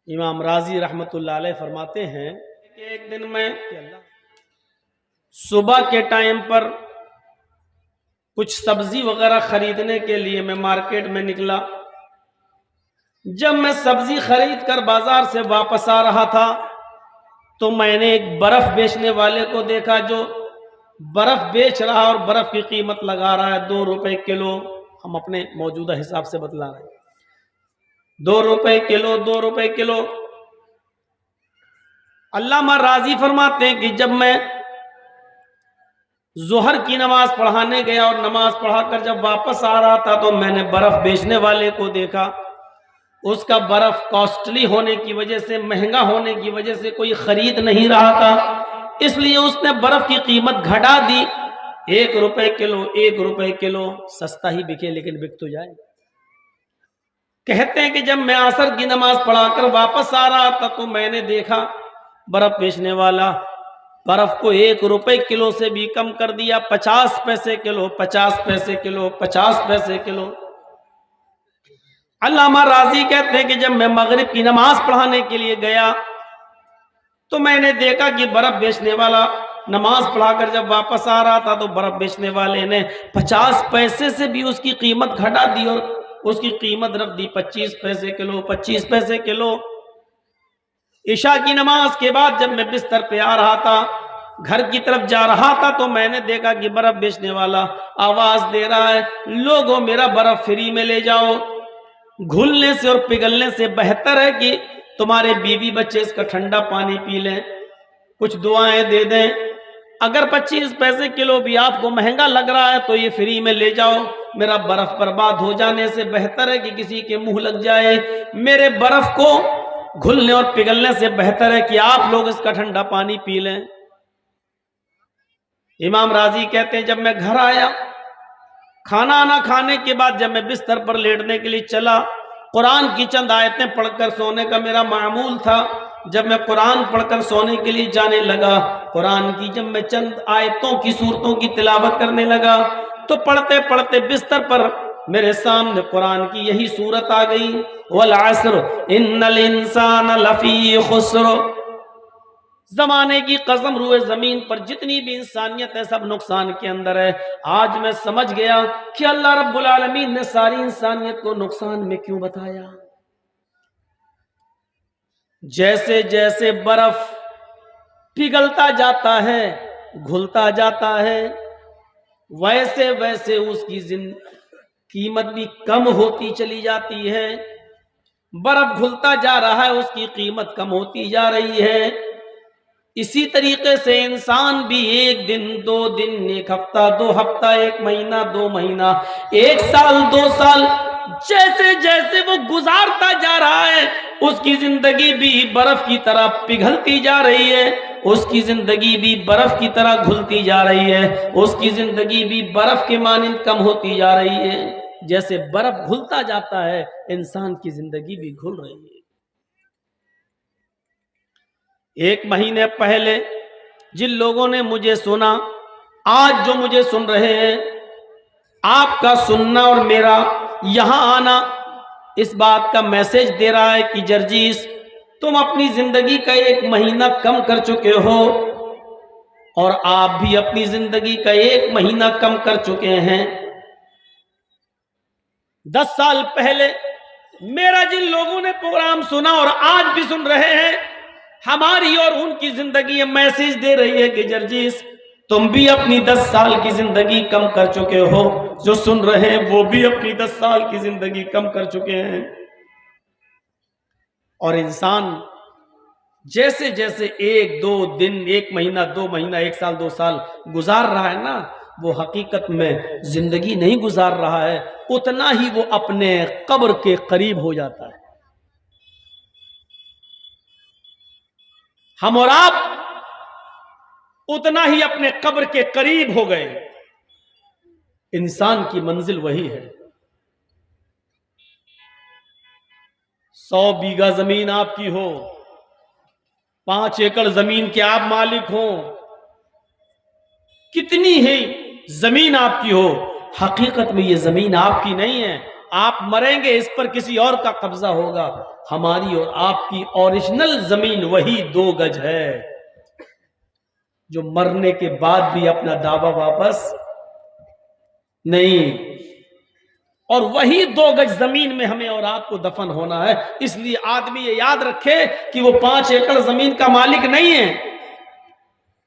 इमाम राजी रहमतुल्लाह अलैह फरमाते हैं कि एक दिन मैं सुबह के टाइम पर कुछ सब्जी वगैरह खरीदने के लिए मैं मार्केट में निकला। जब मैं सब्जी खरीद कर बाजार से वापस आ रहा था तो मैंने एक बर्फ बेचने वाले को देखा जो बर्फ बेच रहा और बर्फ की कीमत लगा रहा है 2 रुपए किलो। हम अपने मौजूदा हिसाब से बतला रहे हैं, 2 रुपए किलो, 2 रुपए किलो। अल्लामा राजी फरमाते हैं कि जब मैं जोहर की नमाज पढ़ाने गया और नमाज पढ़ाकर जब वापस आ रहा था तो मैंने बर्फ बेचने वाले को देखा। उसका बर्फ कॉस्टली होने की वजह से, महंगा होने की वजह से कोई खरीद नहीं रहा था, इसलिए उसने बर्फ की कीमत घटा दी। 1 रुपए किलो, 1 रुपए किलो, सस्ता ही बिके लेकिन बिक तो जाए। कहते हैं कि जब मैं असर की नमाज पढ़ाकर वापस आ रहा था तो मैंने देखा बर्फ बेचने वाला बर्फ को 1 रुपए किलो से भी कम कर दिया, 50 पैसे किलो, 50 पैसे किलो, 50 पैसे किलो। अल्लामा राजी कहते हैं कि जब मैं मगरिब की नमाज पढ़ाने के लिए गया तो मैंने देखा कि बर्फ बेचने वाला नमाज पढ़ाकर जब वापस आ रहा था तो बर्फ बेचने वाले ने 50 पैसे से भी उसकी कीमत घटा दी और उसकी कीमत रख दी 25 पैसे किलो, 25 पैसे किलो। इशा की नमाज के बाद जब मैं बिस्तर पे आ रहा था, घर की तरफ जा रहा था तो मैंने देखा कि बर्फ बेचने वाला आवाज दे रहा है, लोगों मेरा बर्फ फ्री में ले जाओ, घुलने से और पिघलने से बेहतर है कि तुम्हारे बीवी बच्चे इसका ठंडा पानी पी लें, कुछ दुआएं दे दें। अगर 25 पैसे किलो भी आपको महंगा लग रहा है तो ये फ्री में ले जाओ, मेरा बर्फ बर्बाद हो जाने से बेहतर है कि किसी के मुंह लग जाए। मेरे बर्फ को घुलने और पिघलने से बेहतर है कि आप लोग इसका ठंडा पानी पी लें। इमाम राजी कहते हैं जब मैं घर आया, खाना आना खाने के बाद जब मैं बिस्तर पर लेटने के लिए चला, कुरान की चंद आयतें पढ़कर सोने का मेरा मामूल था। जब मैं कुरान पढ़कर सोने के लिए जाने लगा, कुरान की जब मैं चंद आयतों की सूरतों की तिलावत करने लगा तो पढ़ते पढ़ते बिस्तर पर मेरे सामने कुरान की यही सूरत आ गई, वल अस्र इन्नल इंसान लफी खुस्र। जमाने की कसम, रुए जमीन पर जितनी भी इंसानियत है सब नुकसान के अंदर है। आज मैं समझ गया कि अल्लाह रब्बुल आलमीन ने सारी इंसानियत को नुकसान में क्यों बताया। जैसे जैसे बर्फ पिघलता जाता है, घुलता जाता है, वैसे वैसे उसकी कीमत भी कम होती चली जाती है। बर्फ घुलता जा रहा है, उसकी कीमत कम होती जा रही है। इसी तरीके से इंसान भी 1 दिन, 2 दिन, 1 हफ्ता, 2 हफ्ता, 1 महीना, 2 महीना, 1 साल, 2 साल, जैसे जैसे वो गुजारता जा रहा है उसकी जिंदगी भी बर्फ की तरह पिघलती जा रही है, उसकी जिंदगी भी बर्फ की तरह घुलती जा रही है, उसकी जिंदगी भी बर्फ के मानिंद कम होती जा रही है। जैसे बर्फ घुलता जाता है, इंसान की जिंदगी भी घुल रही है। 1 महीने पहले जिन लोगों ने मुझे सुना, आज जो मुझे सुन रहे हैं, आपका सुनना और मेरा यहां आना इस बात का मैसेज दे रहा है कि जर्जीस तुम अपनी जिंदगी का 1 महीना कम कर चुके हो और आप भी अपनी जिंदगी का 1 महीना कम कर चुके हैं। 10 साल पहले मेरा जिन लोगों ने प्रोग्राम सुना और आज भी सुन रहे हैं, हमारी और उनकी जिंदगी मैसेज दे रही है कि जर्जीस तुम भी अपनी 10 साल की जिंदगी कम कर चुके हो। जो सुन रहे हैं वो भी अपनी 10 साल की जिंदगी कम कर चुके हैं। और इंसान जैसे जैसे 1, 2 दिन, 1 महीना, 2 महीना, 1 साल, 2 साल गुजार रहा है ना, वो हकीकत में जिंदगी नहीं गुजार रहा है, उतना ही वो अपने कब्र के करीब हो जाता है। हम और आप उतना ही अपने कब्र के करीब हो गए। इंसान की मंजिल वही है। 100 बीघा जमीन आपकी हो, 5 एकड़ जमीन के आप मालिक हो, कितनी ही जमीन आपकी हो, हकीकत में ये जमीन आपकी नहीं है, आप मरेंगे, इस पर किसी और का कब्जा होगा। हमारी और आपकी ओरिजिनल जमीन वही 2 गज है, जो मरने के बाद भी अपना दावा वापस नहीं। और वही 2 गज जमीन में हमें और आपको दफन होना है। इसलिए आदमी ये याद रखे कि वो 5 एकड़ जमीन का मालिक नहीं है,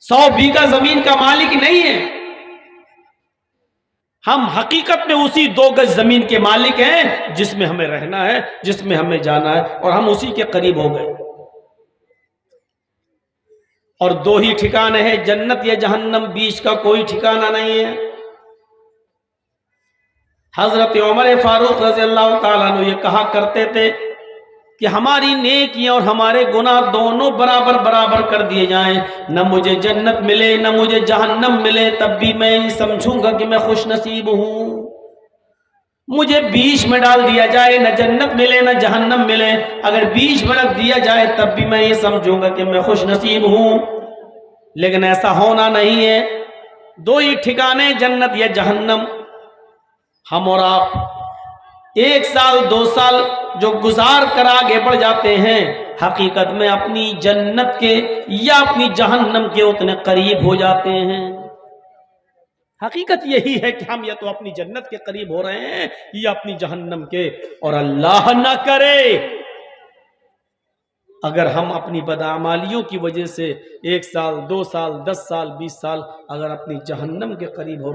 100 बीघा जमीन का मालिक नहीं है। हम हकीकत में उसी 2 गज जमीन के मालिक हैं जिसमें हमें रहना है, जिसमें हमें जाना है, और हम उसी के करीब हो गए। और 2 ही ठिकाने हैं, जन्नत या जहन्नम, बीच का कोई ठिकाना नहीं है। हजरत उमर फारूक रज़ी अल्लाह ताला अन्हु ये कहा करते थे कि हमारी नेकियां और हमारे गुनाह दोनों बराबर बराबर कर दिए जाएं, न मुझे जन्नत मिले न मुझे जहन्नम मिले, तब भी मैं समझूंगा कि मैं खुश नसीब हूं। मुझे बीच में डाल दिया जाए, न जन्नत मिले न जहन्नम मिले, अगर बीच में रख दिया जाए तब भी मैं ये समझूंगा कि मैं खुश नसीब हूं। लेकिन ऐसा होना नहीं है। 2 ही ठिकाने, जन्नत या जहन्नम। हम और आप 1 साल 2 साल जो गुजार कर आगे बढ़ जाते हैं, हकीकत में अपनी जन्नत के या अपनी जहन्नम के उतने करीब हो जाते हैं। हकीकत यही है कि हम या तो अपनी जन्नत के करीब हो रहे हैं या अपनी जहन्नम के। और अल्लाह ना करे अगर हम अपनी बदआमालियों की वजह से 1 साल 2 साल 10 साल 20 साल अगर अपनी जहन्नम के करीब हो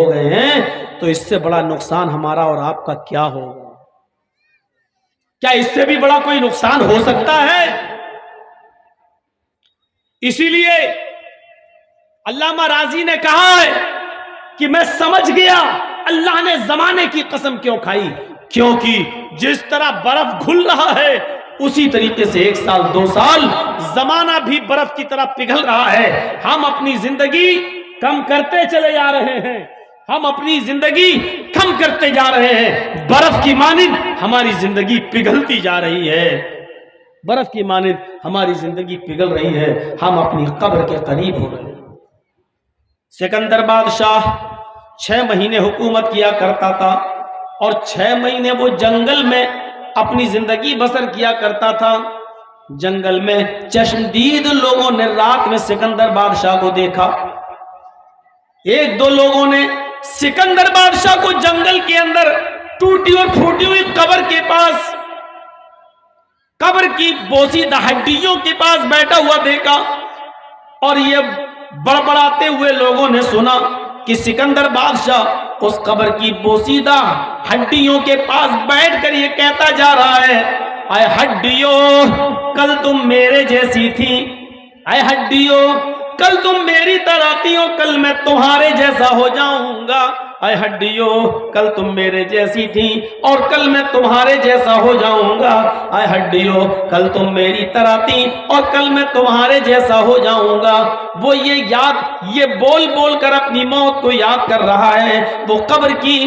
गए हैं, तो इससे बड़ा नुकसान हमारा और आपका क्या होगा? क्या इससे भी बड़ा कोई नुकसान हो सकता है? इसीलिए अल्लामा राजी ने कहा है कि मैं समझ गया अल्लाह ने जमाने की कसम क्यों खाई, क्योंकि जिस तरह बर्फ घुल रहा है उसी तरीके से 1 साल 2 साल जमाना भी बर्फ की तरह पिघल रहा है। हम अपनी जिंदगी कम करते चले जा रहे हैं, हम अपनी जिंदगी कम करते जा रहे हैं। बर्फ की मानिंद हमारी जिंदगी पिघलती जा रही है, बर्फ की मानिंद हमारी जिंदगी पिघल रही है। हम अपनी कब्र के करीब हो रहे हैं। सिकंदर बादशाह 6 महीने हुकूमत किया करता था और 6 महीने वो जंगल में अपनी जिंदगी बसर किया करता था। जंगल में चश्मदीद लोगों ने रात में सिकंदर बादशाह को देखा। 1-2 लोगों ने सिकंदर बादशाह को जंगल के अंदर टूटी और फूटी हुई कब्र के पास, कब्र की बोसीदा हड्डियों के पास बैठा हुआ देखा। और ये बड़बड़ाते हुए लोगों ने सुना कि सिकंदर बादशाह उस कब्र की बोसीदा हड्डियों के पास बैठकर ये कहता जा रहा है, आए हड्डियों कल तुम मेरे जैसी थी, आए हड्डियों कल तुम मेरी तरह थी, हो कल मैं तुम्हारे जैसा हो जाऊंगा। आए हड्डियों कल तुम मेरे जैसी थी और कल मैं तुम्हारे जैसा हो जाऊंगा। आए हड्डियों कल तुम मेरी तरह थी और कल मैं तुम्हारे जैसा हो जाऊंगा। वो ये बोल बोल कर अपनी मौत को याद कर रहा है। वो कब्र की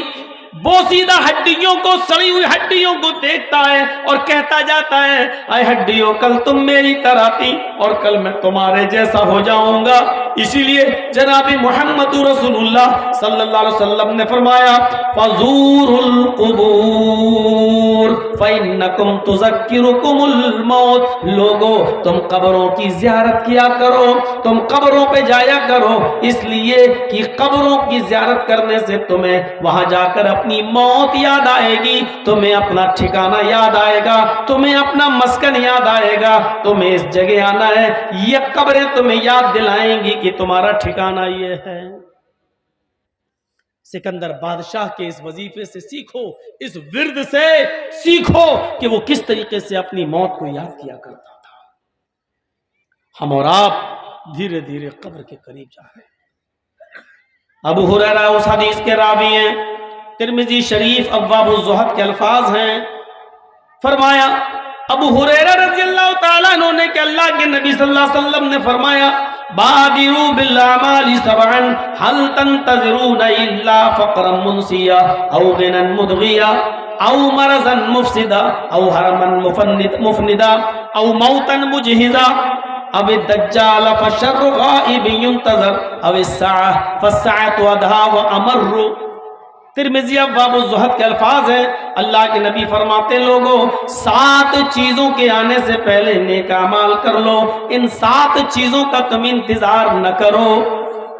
बोसीदा हड्डियों को, सड़ी हुई हड्डियों को देखता है और कहता जाता है, आए हड्डियों कल तुम मेरी तरह थी और कल मैं तुम्हारे जैसा हो जाऊंगा। इसीलिए जनाबी मोहम्मद रसूलुल्लाह सल्लल्लाहु अलैहि वसल्लम ने फरमाया, फज़ूरुल कुबूर फ़इन्नकुम तुज़क्किरुकुमुल मौत। लोगो तुम कब्रों की ज़ियारत किया करो, तुम कब्रों पे जाया करो, इसलिए कि कब्रों की ज़ियारत करने से तुम्हें वहां जाकर अपनी मौत याद आएगी, तुम्हें अपना ठिकाना याद आएगा, तुम्हें अपना मस्कन याद आएगा, तुम्हें इस जगह आना है। ये कब्रें तुम्हें याद दिलाएंगी कि तुम्हारा ठिकाना ये है। सिकंदर बादशाह के इस वजीफे से सीखो, इस विर्द से सीखो कि वो किस तरीके से अपनी मौत को याद किया करता था। हम और आप धीरे धीरे कब्र के करीब जा रहे हैं। अबू हुरैरा उस हदीस के रावी हैं, तिरमिजी शरीफ अब्वाबुज़ ज़ुहद के अल्फाज हैं। फरमाया अबू हुरैरा रज़ियल्लाहु ताला अन्हु ने कि अल्लाह के नबी सल्लल्लाहु अलैहि वसल्लम ने फरमाया, बादिरू बिल अमाली सबअन हल तंतज़िरून इल्ला फ़क़रन मुनसिया औ गिनन मुदग़िया औ मरज़न मुफ़सिदा औ हरमन मुफ़निदा औ मौतन मुजहिज़ा अब दज्जाल फशर्रु गाइबिन युंतज़र अब इस्साअ फस्साअतु अदहा व अमर्रु। तिरमिज़ी अब्वाबुज़ ज़ुहद के अल्फाज हैं। अल्लाह के नबी फरमाते लोगों 7 चीजों के आने से पहले नेक अमाल कर लो, इन 7 चीजों का तुम इंतजार न करो,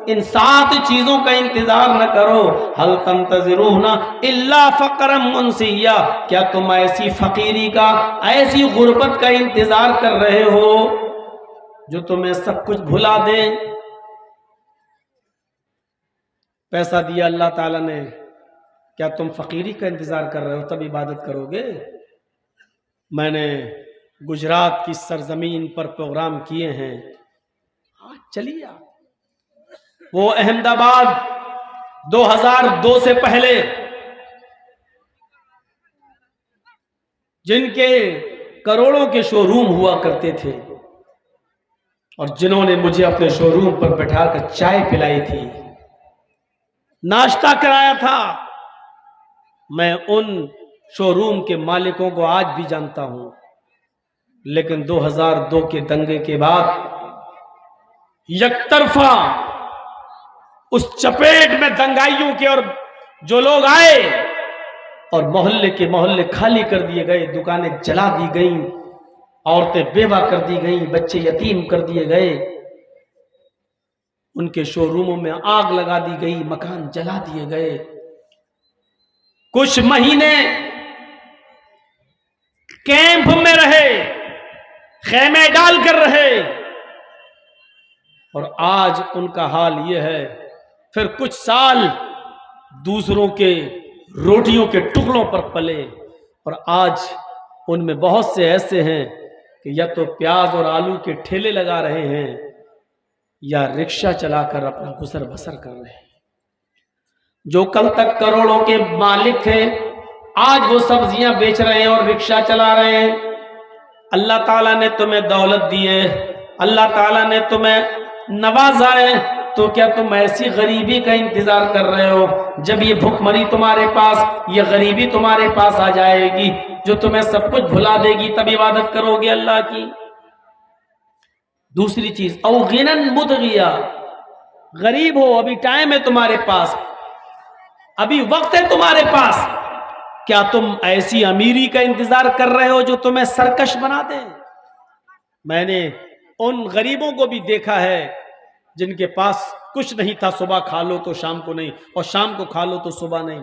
इन 7 चीजों का इंतजार न करो। हल तंतज़िरूना इल्ला फ़क़रम मुनसिया, क्या तुम ऐसी फकीरी का, ऐसी गुर्बत का इंतजार कर रहे हो जो तुम्हें सब कुछ भुला दे। पैसा दिया अल्लाह ताला ने, क्या तुम फकीरी का इंतजार कर रहे हो तब इबादत करोगे? मैंने गुजरात की सरजमीन पर प्रोग्राम किए हैं, चलिए आप। वो अहमदाबाद 2002 से पहले जिनके करोड़ों के शोरूम हुआ करते थे और जिन्होंने मुझे अपने शोरूम पर बैठाकर चाय पिलाई थी, नाश्ता कराया था, मैं उन शोरूम के मालिकों को आज भी जानता हूं। लेकिन 2002 के दंगे के बाद यकतरफा उस चपेट में दंगाइयों के और जो लोग आए और मोहल्ले के मोहल्ले खाली कर दिए गए, दुकानें जला दी गईं, औरतें बेवा कर दी गईं, बच्चे यतीम कर दिए गए, उनके शोरूमों में आग लगा दी गई, मकान जला दिए गए। कुछ महीने कैंप में रहे, खेमे डाल कर रहे, और आज उनका हाल यह है। फिर कुछ साल दूसरों के रोटियों के टुकड़ों पर पले, और आज उनमें बहुत से ऐसे हैं कि या तो प्याज और आलू के ठेले लगा रहे हैं या रिक्शा चलाकर अपना गुजर बसर कर रहे हैं। जो कल तक करोड़ों के मालिक थे, आज वो सब्जियां बेच रहे हैं और रिक्शा चला रहे हैं। अल्लाह ताला ने तुम्हें दौलत दी है, अल्लाह ताला ने तुम्हें नवाजा है, तो क्या तुम ऐसी गरीबी का इंतजार कर रहे हो? जब ये भुखमरी तुम्हारे पास, ये गरीबी तुम्हारे पास आ जाएगी जो तुम्हें सब कुछ भुला देगी, तब इबादत करोगे अल्लाह की। दूसरी चीज, औ गिनन मुदगिया, गरीब हो, अभी टाइम है तुम्हारे पास, अभी वक्त है तुम्हारे पास, क्या तुम ऐसी अमीरी का इंतजार कर रहे हो जो तुम्हें सरकश बना दे? मैंने उन गरीबों को भी देखा है जिनके पास कुछ नहीं था, सुबह खा लो तो शाम को नहीं, और शाम को खा लो तो सुबह नहीं,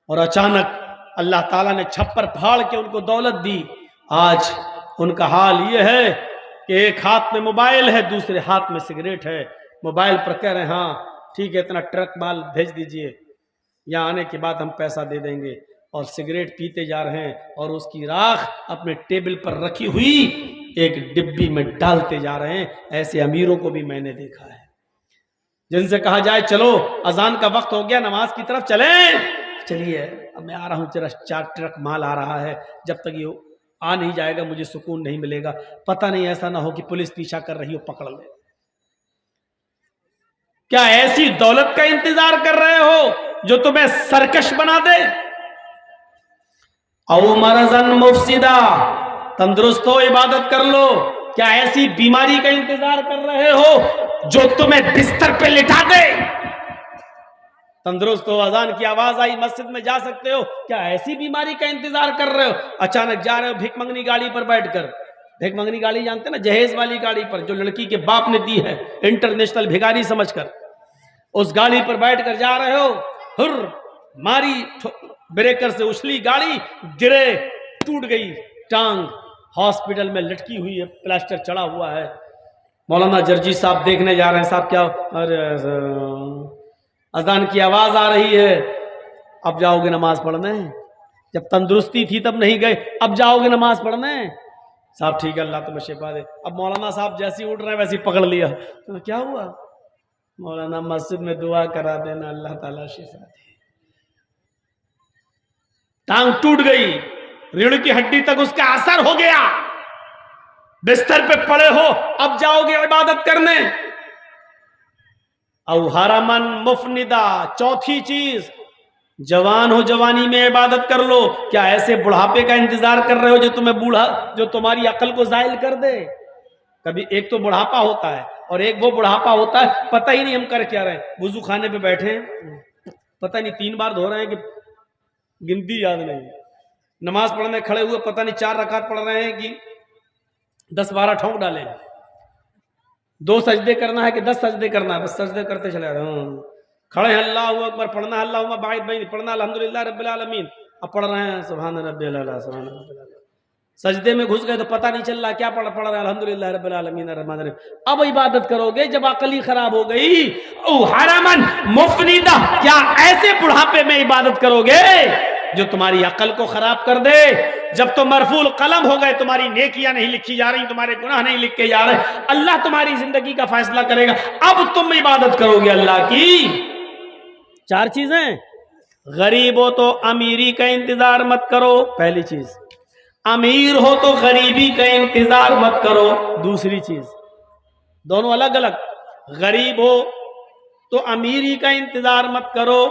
और अचानक अल्लाह ताला ने छप्पर फाड़ के उनको दौलत दी। आज उनका हाल यह है कि एक हाथ में मोबाइल है, दूसरे हाथ में सिगरेट है। मोबाइल पर कह रहे हैं हाँ ठीक है, इतना ट्रक माल भेज दीजिए, यहाँ आने के बाद हम पैसा दे देंगे, और सिगरेट पीते जा रहे हैं और उसकी राख अपने टेबल पर रखी हुई एक डिब्बी में डालते जा रहे हैं। ऐसे अमीरों को भी मैंने देखा है, जिनसे कहा जाए चलो अजान का वक्त हो गया, नमाज की तरफ चलें, चलिए अब मैं आ रहा हूँ, तेरा 4 ट्रक माल आ रहा है, जब तक ये आ नहीं जाएगा मुझे सुकून नहीं मिलेगा। पता नहीं ऐसा ना हो कि पुलिस पीछा कर रही हो, पकड़ ले। क्या ऐसी दौलत का इंतजार कर रहे हो जो तुम्हें सरकश बना दे? औ मरज़न मुफसिदा, तंदुरुस्त हो इबादत कर लो। क्या ऐसी बीमारी का इंतजार कर रहे हो जो तुम्हें बिस्तर पे लिटा दे? तंदुरुस्त हो, अजान की आवाज आई, मस्जिद में जा सकते हो, क्या ऐसी बीमारी का इंतजार कर रहे हो? अचानक जा रहे हो भिख मंगनी गाड़ी पर बैठकर, भिख मंगनी गाड़ी जानते ना, जहेज वाली गाड़ी पर जो लड़की के बाप ने दी है इंटरनेशनल भिखारी समझकर, उस गाड़ी पर बैठकर जा रहे हो, हुर मारी ब्रेकर से उछली गाड़ी, गिरे, टूट गई टांग, हॉस्पिटल में लटकी हुई है, प्लास्टर चढ़ा हुआ है। मौलाना जर्जी साहब देखने जा रहे हैं, साहब क्या, अरे अजान की आवाज आ रही है, अब जाओगे नमाज पढ़ने? जब तंदुरुस्ती थी तब नहीं गए, अब जाओगे नमाज पढ़ने? साहब ठीक है, अल्लाह तुम्हें शिफा दे। अब मौलाना साहब जैसे ही उठ रहे हैं वैसे ही पकड़ लिया, तो क्या हुआ? मौलाना मस्जिद में दुआ करा देना, अल्लाह ताला शिफा दे। टांग टूट गई, रीढ़ की हड्डी तक उसका असर हो गया, बिस्तर पे पड़े हो, अब जाओगे इबादत करने? औ हरमन मुफनिदा, चौथी चीज, जवान हो, जवानी में इबादत कर लो। क्या ऐसे बुढ़ापे का इंतजार कर रहे हो जो तुम्हें बूढ़ा, जो तुम्हारी अकल को जाहिल कर दे? कभी एक तो बुढ़ापा होता है और एक वो बुढ़ापा होता है पता ही नहीं हम कर क्या रहे हैं, वुजू खाने पे बैठे हैं, पता नहीं 3 बार धो रहे हैं कि गिनती याद नहीं, नमाज पढ़ने खड़े हुए, पता नहीं 4 रकात पढ़ रहे हैं कि 10-12 ठोंक डाले, 2 सजदे करना है कि 10 सजदे करना है, बस सजदे करते चले रहे हैं। खड़े हैं, अल्लाहु अकबर पढ़ना, अल्लाहुम्मा बाइद बैनी पढ़ना, अल्हम्दुलिल्लाह रब्बिल आलमीन, अब पढ़ रहे हैं सुभान रब्बिल आला, सुभान रब्बिल आला। सजदे में घुस गए तो पता नहीं चल रहा क्या पढ़ रहे हैं, अल्हम्दुलिल्लाह रब्बिल आलमीन अर्रहमान अर्रहीम। अब इबादत करोगे जब अकल ही खराब हो गई, ओ हरामन मुफनीदा, क्या ऐसे बुढ़ापे में इबादत करोगे जो तुम्हारी अकल को खराब कर दे? जब तो मरफूल कलम हो गए, तुम्हारी नेकियां नहीं लिखी जा रही, तुम्हारे गुनाह नहीं लिखे जा रहे, अल्लाह तुम्हारी जिंदगी का फैसला करेगा, अब तुम इबादत करोगे अल्लाह की। 4 चीजें, गरीब हो तो अमीरी का इंतजार मत करो, पहली चीज। अमीर हो तो गरीबी का इंतजार मत करो, दूसरी चीज। दोनों अलग अलग, गरीब हो तो अमीरी का इंतजार मत करो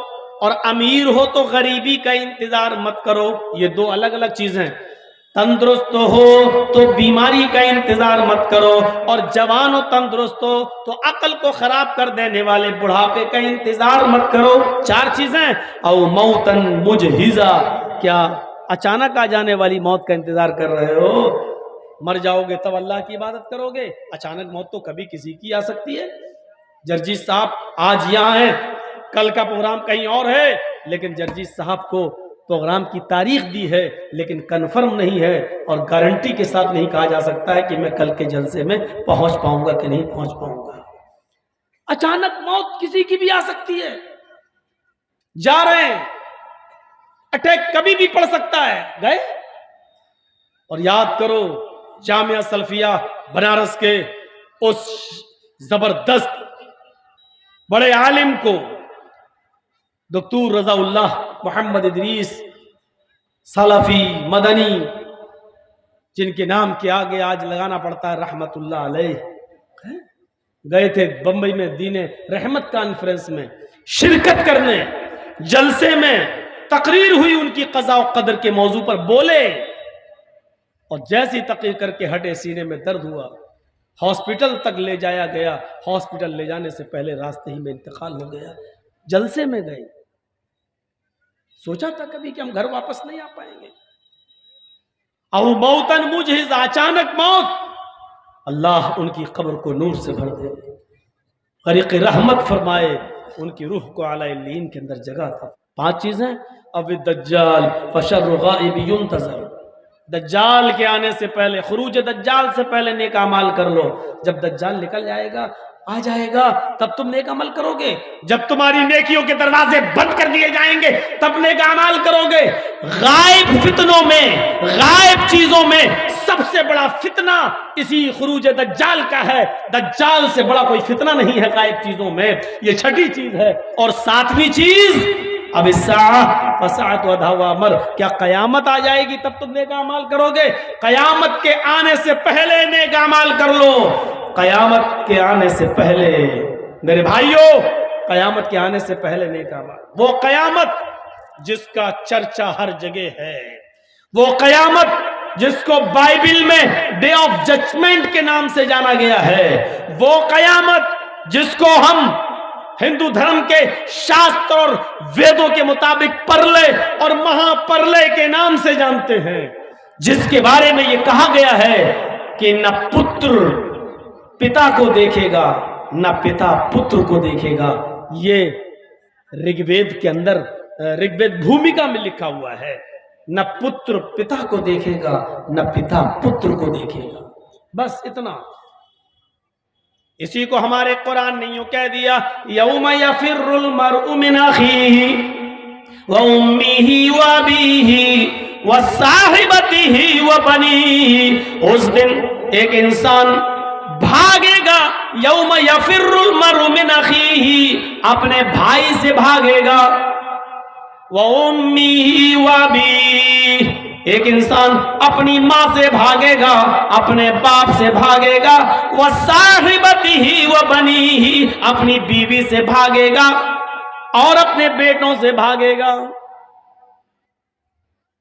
और अमीर हो तो गरीबी का इंतजार मत करो, ये 2 अलग अलग चीजें। तंदुरुस्त हो तो बीमारी का इंतजार मत करो और जवान हो तंदुरुस्त हो तो अकल को खराब कर देने वाले बुढ़ापे का इंतजार मत करो। 4 चीजें। औ मौतन मुजहिजा, क्या अचानक आ जाने वाली मौत का इंतजार कर रहे हो? मर जाओगे तब अल्लाह की इबादत करोगे, अचानक मौत तो कभी किसी की आ सकती है। जर्जीस साहब आज यहाँ है, कल का प्रोग्राम कहीं और है, लेकिन जर्जीस साहब को प्रोग्राम की तारीख दी है लेकिन कंफर्म नहीं है और गारंटी के साथ नहीं कहा जा सकता है कि मैं कल के जलसे में पहुंच पाऊंगा कि नहीं पहुंच पाऊंगा। अचानक मौत किसी की भी आ सकती है। जा रहे हैं, अटैक कभी भी पड़ सकता है, गए। और याद करो जामिया सल्फिया बनारस के उस जबरदस्त बड़े आलिम को, डॉक्टर रज़ाउल्लाह मोहम्मद इदरीस सलाफी मदनी, जिनके नाम के आगे आज लगाना पड़ता है रहमतुल्लाह अलैह, गए थे बंबई में दीने रहमत कॉन्फ्रेंस में शिरकत करने। जलसे में तकरीर हुई उनकी क़ज़ा व क़दर के मौजू पर, बोले और जैसी तकरीर करके हटे, सीने में दर्द हुआ, हॉस्पिटल तक ले जाया गया। हॉस्पिटल ले जाने से पहले रास्ते ही में इंतकाल हो गया। जलसे में गए, सोचा था कभी कि हम घर वापस नहीं आ पाएंगे। और मौतन मुझे अचानक मौत, अल्लाह उनकी कब्र को नूर से भर दे, गरीक़ रहमत फरमाए, उनकी रूह को आला इल्लीन के अंदर जगह था। 5 चीजें। अब दज्जाल फशर्रु गाइब युंतज़र, दज्जाल के आने से पहले, खुरूज दज्जाल से पहले नेक अमाल कर लो। जब दज्जाल निकल जाएगा, आ जाएगा, तब तुम नेक अमल करोगे। जब तुम्हारी नेकियों के दरवाजे बंद कर दिए जाएंगे तब नेक अमाल करोगे। गायब फितनों में, गायब चीजों में सबसे बड़ा फितना इसी खुरूज दज्जाल का है। दज्जाल से बड़ा कोई फितना नहीं है गायब चीजों में। ये 6ठी चीज है। और 7वीं चीज, अब मर, क्या कयामत आ जाएगी तब तुम नेक अमाल करोगे? कयामत के आने से पहले नेक अमाल कर लो। कयामत के आने से पहले मेरे भाइयों, कयामत के आने से पहले नेक अमाल, वो कयामत जिसका चर्चा हर जगह है, वो कयामत जिसको बाइबिल में डे ऑफ जजमेंट के नाम से जाना गया है, वो कयामत जिसको हम हिंदू धर्म के शास्त्र और वेदों के मुताबिक परले और महापरलय के नाम से जानते हैं, जिसके बारे में यह कहा गया है कि न पुत्र पिता को देखेगा न पिता पुत्र को देखेगा। ये ऋग्वेद के अंदर, ऋग्वेद भूमिका में लिखा हुआ है। न पुत्र पिता को देखेगा न पिता पुत्र को देखेगा, बस इतना। इसी को हमारे कुरान ने यूं कह दिया, यौम यफिर्रुल मरउ मिन अखीही व उम्मिही व अबीही व साहिबतिही व बनीही। उस दिन एक इंसान भागेगा, यौम यफिर्रुल मरउ मिन अखीही, अपने भाई से भागेगा, व उम्मिही व अबीही, एक इंसान अपनी मां से भागेगा, अपने बाप से भागेगा, वह साहिबतिही व बनीही, अपनी बीवी से भागेगा और अपने बेटों से भागेगा।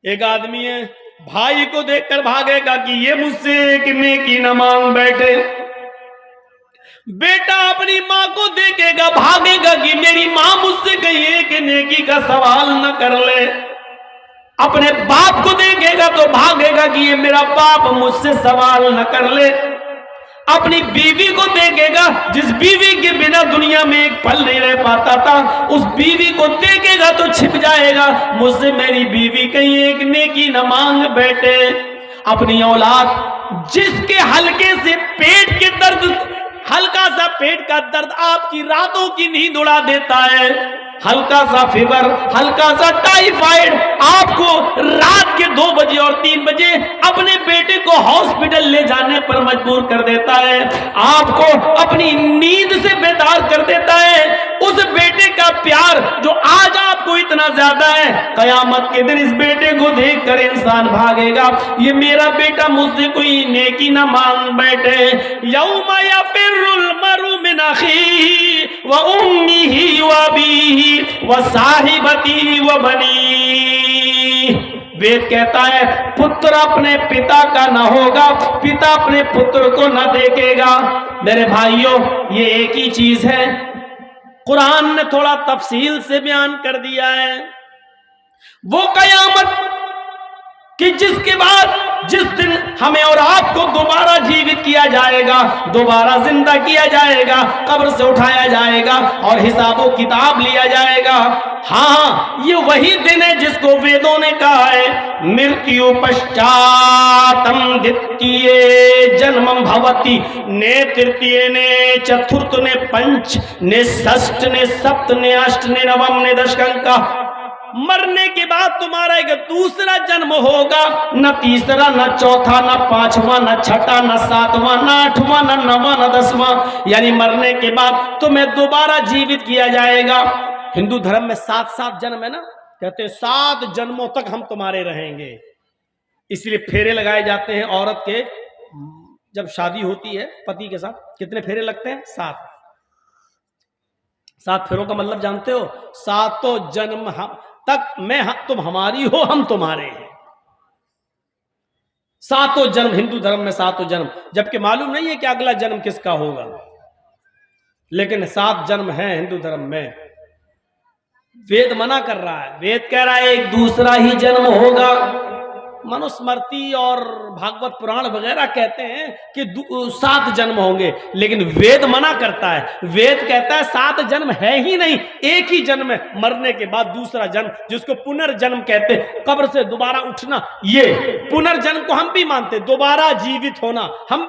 एक आदमी है, भाई को देखकर भागेगा कि ये मुझसे एक नेकी न मांग बैठे। बेटा अपनी मां को देखेगा, भागेगा कि मेरी मां मुझसे कहीं एक नेकी का सवाल न कर ले। अपने बाप को देखेगा तो भागेगा कि ये मेरा बाप मुझसे सवाल न कर ले। अपनी बीवी को देखेगा, जिस बीवी के बिना दुनिया में एक पल नहीं रह पाता था, उस बीवी को देखेगा तो छिप जाएगा, मुझसे मेरी बीवी कहीं एक नेकी न मांग बैठे। अपनी औलाद जिसके हल्के से पेट के दर्द, हल्का सा पेट का दर्द आपकी रातों की नींद उड़ा देता है, हल्का सा फीवर, हल्का सा टाइफाइड आपको रात के 2 बजे और 3 बजे अपने बेटे को हॉस्पिटल ले जाने पर मजबूर कर देता है, आपको अपनी नींद से बेदार कर देता है। उस बेटे का प्यार जो आज आपको इतना ज्यादा है, कयामत के दिन इस बेटे को देखकर इंसान भागेगा, ये मेरा बेटा मुझसे कोई नेकी ना मांग बैठे। यौमा यफिरुल मरु मिन अखीही व उम्मिही व अबीही व साहिबती व बनी। वेद कहता है पुत्र अपने पिता का ना होगा, पिता अपने पुत्र को ना देखेगा। मेरे भाइयों, ये एक ही चीज है, कुरान ने थोड़ा तफसील से बयान कर दिया है। वो कयामत कि जिसके बाद जिस दिन हमें और आपको दोबारा जीवित किया जाएगा, दोबारा जिंदा किया जाएगा, कब्र से उठाया जाएगा और हिसाबो किताब लिया जाएगा। हाँ, ये वही दिन है जिसको वेदों ने कहा है मृत्यु पश्चातम द्वितीये जन्मम भवति, ने तृतीय ने चतुर्थ ने पंच ने षष्ठ ने सप्त ने अष्ट ने नवम ने दशकं का। मरने के बाद तुम्हारा एक दूसरा जन्म होगा, न तीसरा, न चौथा, न पांचवा, न छठा, न सातवां, न आठवां, न नवां, न 10वां। यानी मरने के बाद तुम्हें दोबारा जीवित किया जाएगा। हिंदू धर्म में 7 जन्म है ना, कहते हैं 7 जन्मों तक हम तुम्हारे रहेंगे। इसलिए फेरे लगाए जाते हैं औरत के, जब शादी होती है पति के साथ कितने फेरे लगते हैं? 7 फेरों का मतलब जानते हो? 7 जन्म तक तुम हमारी हो, हम तुम्हारे हैं। 7 जन्म हिंदू धर्म में, 7 जन्म, जबकि मालूम नहीं है कि अगला जन्म किसका होगा, लेकिन 7 जन्म है हिंदू धर्म में। वेद मना कर रहा है, वेद कह रहा है एक दूसरा ही जन्म होगा। मनुस्मृति और भागवत पुराण वगैरह कहते हैं कि 7 जन्म होंगे, लेकिन वेद मना करता है। वेद कहता है 7 जन्म है ही नहीं, एक ही जन्म है, मरने के बाद दूसरा जन्म, जिसको पुनर्जन्म कहते हैं, कब्र से दोबारा उठना। ये पुनर्जन्म को हम भी मानते, दोबारा जीवित होना हम